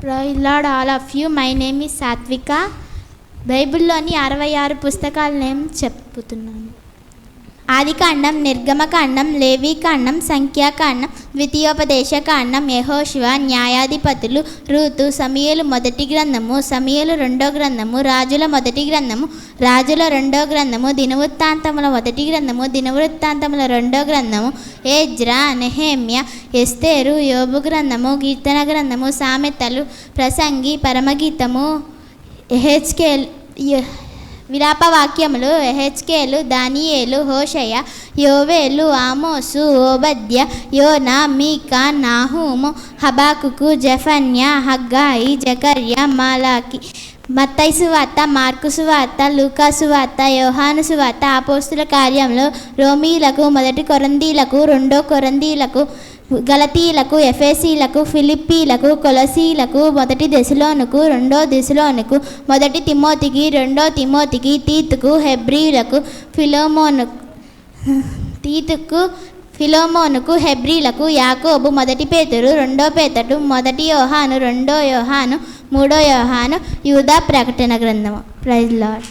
Praise Lord, all of you. My name is Satvika. బైబిల్లోని 66 పుస్తకాల name చెప్పుతున్నాను. ఆదికాండం, నిర్గమకాండం, లేవీకాండం, సంఖ్యాకాండం, ద్వితీయోపదేశకాండం, యెహోషువ, న్యాయాధిపతులు, రూతు, సమూయేలు మొదటి గ్రంథము, సమూయేలు రెండో గ్రంథము, రాజుల మొదటి గ్రంథము, రాజుల రెండో గ్రంథము, దినవృత్తాంతముల మొదటి గ్రంథము, దినవృత్తాంతముల రెండో గ్రంథము, ఎజ్రా, నెహెమ్యా, ఎస్తేరు, యోబు గ్రంథము, కీర్తన గ్రంథము, సామెతలు, ప్రసంగి, పరమగీతము, ఎహెచ్కేల్, విలాపవాక్యములు, ఎహెచ్కేలు, దానియేలు, హోషయ, యోవేలు, ఆమోసు, ఓబద్య, యోనా, మీకా, నాహూము, హబాకుకు, జెఫన్యా, హగ్గాయి, జకర్యా, మాలాకి, మత్తయి సువార్త, మార్కు సువార్త, లూకా సువార్త, యోహాను సువార్త, అపోస్తుల కార్యములు, రోమీలకు, మొదటి కొరింథీలకు, రెండో కొరింథీలకు, గలతీలకు, ఎఫెసీలకు, ఫిలిప్పీలకు, కొలసీలకు, మొదటి దెసలోనుకు, రెండో దెసలోనుకు, మొదటి తిమోతికి, రెండో తిమోతికి, తీతుకు, హెబ్రీలకు, ఫిలోమోనుకు, హెబ్రీలకు, యాకోబు, మొదటి పేతురు, రెండో పేతురు, మొదటి యోహాను, రెండో యోహాను, మూడో యోహాను, యూదా ప్రకటన గ్రంథము. Praise lord.